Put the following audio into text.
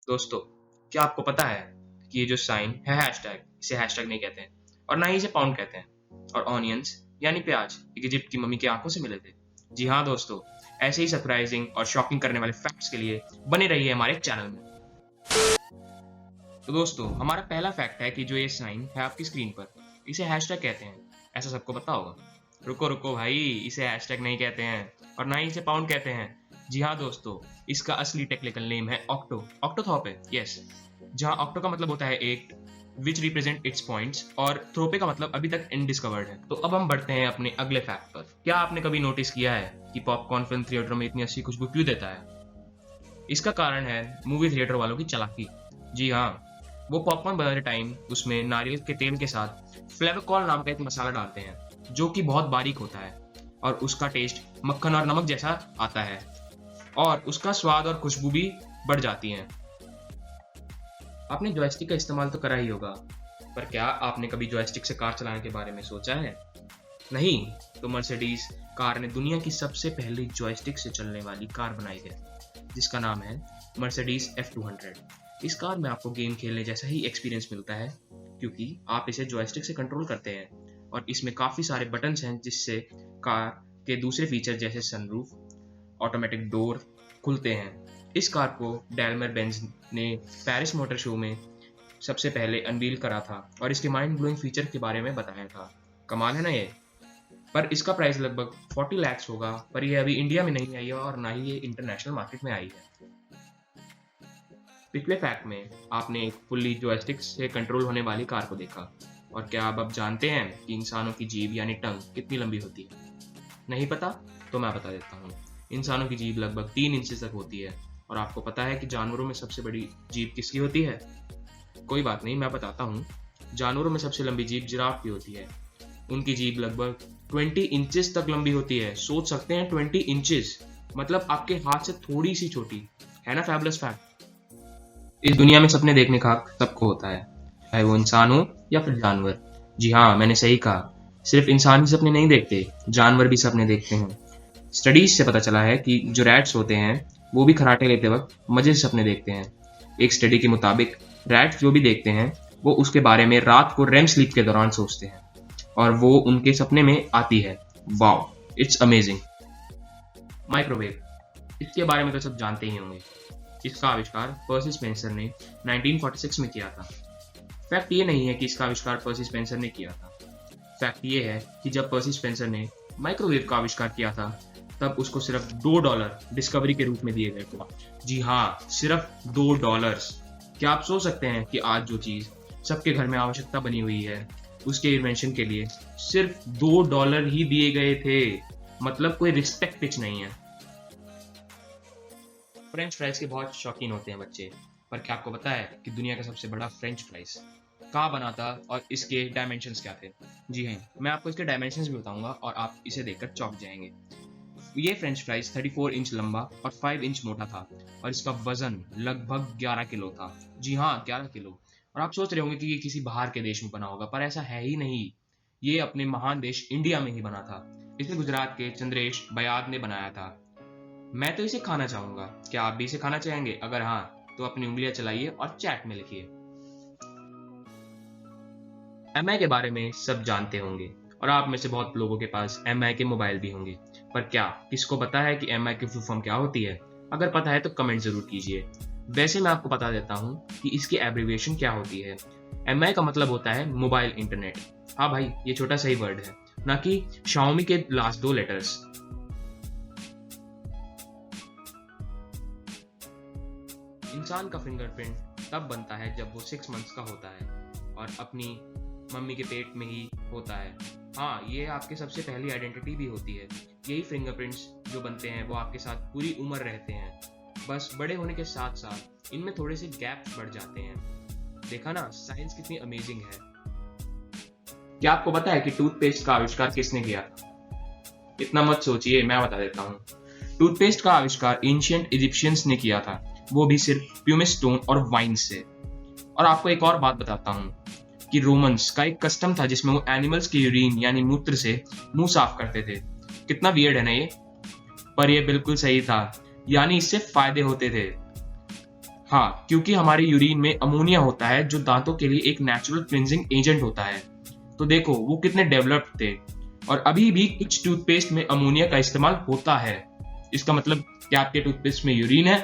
दोस्तों, क्या आपको पता है कि ये जो साइन है हैशटैग, इसे हैशटैग नहीं कहते हैं और ना ही इसे पाउंड कहते हैं। और ऑनियंस यानी प्याज एक इजिप्ट की मम्मी की आंखों से मिले थे। जी हाँ दोस्तों, ऐसे ही सरप्राइजिंग और शॉकिंग करने वाले फैक्ट्स के लिए बने रहिए हमारे चैनल में। तो दोस्तों, हमारा पहला फैक्ट है कि जो ये साइन है आपकी स्क्रीन पर, इसे हैशटैग कहते हैं। ऐसा सबको पता होगा। रुको रुको भाई, इसे हैशटैग नहीं कहते हैं और ना ही इसे पाउंड कहते हैं। जी हाँ दोस्तों, इसका असली टेक्निकल नेम है ऑक्टोथॉप है। यस, जहाँ ऑक्टो का मतलब होता है एक, विच रिप्रेजेंट इट्स पॉइंट्स, और थ्रोपे का मतलब अभी तक अनडिस्कवर्ड है। तो अब हम बढ़ते हैं अपने अगले फैक्ट पर। क्या आपने कभी नोटिस किया है कि पॉपकॉर्न फिल्म थिएटर में इतनी अच्छी खुशबू क्यों देता है? इसका कारण है मूवी थिएटर वालों की चालाकी। जी हाँ, वो पॉपकॉर्न बनाते टाइम उसमें नारियल के तेल के साथ फ्लेविकॉल नाम का एक मसाला डालते हैं जो कि बहुत बारीक होता है और उसका टेस्ट मक्खन और नमक जैसा आता है और उसका स्वाद और खुशबू भी बढ़ जाती है। आपने जॉयस्टिक का इस्तेमाल तो करा ही होगा, पर क्या आपने कभी जॉयस्टिक से कार चलाने के बारे में सोचा है? नहीं, तो मर्सिडीज कार ने दुनिया की सबसे पहली जॉयस्टिक से चलने वाली कार बनाई है, जिसका नाम है मर्सिडीज F200। इस कार में आपको गेम खेलने जैसा ही एक्सपीरियंस मिलता है, क्योंकि आप इसे जॉयस्टिक से कंट्रोल करते हैं और इसमें काफ़ी सारे बटन्स हैं जिससे कार के दूसरे फीचर जैसे सनरूफ, ऑटोमेटिक डोर खुलते हैं। इस कार को डेलमर बेंज ने पेरिस मोटर शो में सबसे पहले अनवील करा था और इसके माइंड ब्लोइंग फीचर के बारे में बताया था। कमाल है ना ये। पर इसका प्राइस लगभग 40 लाख होगा, पर यह अभी इंडिया में नहीं आई है और ना ही ये इंटरनेशनल मार्केट में आई है। पिछले फैक्ट में आपने एक फुल्ली जॉयस्टिक से कंट्रोल होने वाली कार को देखा, और क्या आप अब जानते हैं कि इंसानों की जीभ यानी टंग कितनी लंबी होती है? नहीं पता? तो मैं बता देता हूँ। इंसानों की जीभ लगभग 3 इंच तक होती है। और आपको पता है कि जानवरों में सबसे बड़ी जीभ किसकी होती है? कोई बात नहीं, मैं बताता हूँ। जानवरों में सबसे लंबी जीभ जिराफ की होती है। उनकी जीभ लगभग 20 इंचेस तक लंबी होती है। सोच सकते हैं 20 इंचेस, मतलब आपके हाथ से थोड़ी सी छोटी। है ना फैबुलस फैक्ट? इस दुनिया में सपने देखने का हक सबको होता है, चाहे वो इंसान हो या फिर जानवर। जी हाँ, मैंने सही कहा। सिर्फ इंसान ही सपने नहीं देखते, जानवर भी सपने देखते हैं। स्टडीज से पता चला है कि जो रैट्स होते हैं वो भी खराटे लेते वक्त मजे से सपने देखते हैं। एक स्टडी के मुताबिक रैट्स जो भी देखते हैं वो उसके बारे में रात को रेम स्लीप के दौरान सोचते हैं और वो उनके सपने में आती है। Wow, it's amazing. माइक्रोवेव, इसके बारे में तो सब जानते ही होंगे। इसका आविष्कार पर्सी स्पेंसर ने 1946 में किया था। फैक्ट ये नहीं है कि इसका आविष्कार पर्सी स्पेंसर ने किया था। फैक्ट ये है कि जब पर्सी स्पेंसर ने माइक्रोवेव का आविष्कार किया था तब उसको सिर्फ $2 डिस्कवरी के रूप में दिए गए थे। जी हाँ, सिर्फ $2। क्या आप सोच सकते हैं कि आज जो चीज सबके घर में आवश्यकता बनी हुई है उसके इन्वेंशन के लिए सिर्फ $2 ही दिए गए थे। मतलब कोई रिस्पेक्ट पिच नहीं है। फ्रेंच फ्राइज के बहुत शौकीन होते हैं बच्चे, पर क्या आपको पता है कि दुनिया का सबसे बड़ा फ्रेंच फ्राइज कहाँ बना था और इसके डायमेंशंस क्या थे? जी हाँ, मैं आपको इसके डायमेंशंस भी बताऊंगा और आप इसे देखकर चौंक जाएंगे। ये फ्रेंच फ्राइज 34 इंच लंबा और 5 इंच मोटा था और इसका वजन लगभग 11 किलो था। जी हाँ, 11 किलो। और आप सोच रहे होंगे कि ये किसी बाहर के देश में बना होगा, पर ऐसा है ही नहीं। ये अपने महान देश इंडिया में ही बना था। इसे गुजरात के चंद्रेश बयाद ने बनाया था। मैं तो इसे खाना चाहूंगा। क्या आप भी इसे खाना चाहेंगे? अगर हाँ, तो अपनी उंगलियां चलाइए और चैट में लिखिए। एमआई के बारे में सब जानते होंगे और आप में से बहुत लोगों के पास एमआई के मोबाइल भी होंगे, पर क्या किसको पता है कि एमआई की फुल फॉर्म क्या होती है? अगर पता है तो कमेंट जरूर कीजिए। वैसे मैं आपको बता देता हूँ कि इसकी एब्रिविएशन क्या होती है। एमआई का मतलब होता है मोबाइल इंटरनेट। हाँ भाई, ये छोटा सा ही वर्ड है, ना कि शाओमी के लास्ट 2 लेटर्स। इंसान का फिंगरप्रिंट तब बनता है जब वो 6 मंथ्स का होता है और अपनी मम्मी के पेट में ही होता है। हाँ, ये आपके सबसे पहली आइडेंटिटी भी होती है। यही फिंगरप्रिंट्स जो बनते हैं वो आपके साथ पूरी उम्र रहते हैं। बस बड़े होने के साथ साथ इनमें थोड़े से गैप्स बढ़ जाते हैं। देखा ना, साइंस कितनी अमेजिंग है। क्या आपको पता है कि टूथपेस्ट का आविष्कार किसने किया था? इतना मत सोचिए, मैं बता देता हूँ। टूथपेस्ट का आविष्कार एंशिएंट इजिप्शियंस ने किया था, वो भी सिर्फ प्यूमिस स्टोन और वाइन से। और आपको एक और बात बताता हूँ कि रोमन्स का एक कस्टम था जिसमें वो एनिमल्स की यूरिन यानी मूत्र से मुंह साफ करते थे। कितना वियर्ड है ना ये, पर ये बिल्कुल सही था, यानी इससे फायदे होते थे। हाँ, क्योंकि हमारे यूरिन में अमोनिया होता है जो दांतों के लिए एक नेचुरल क्लिनजिंग एजेंट होता है। तो देखो वो कितने डेवलप्ड थे। और अभी भी कुछ टूथपेस्ट में अमोनिया का इस्तेमाल होता है। इसका मतलब कि आपके टूथपेस्ट में यूरिन है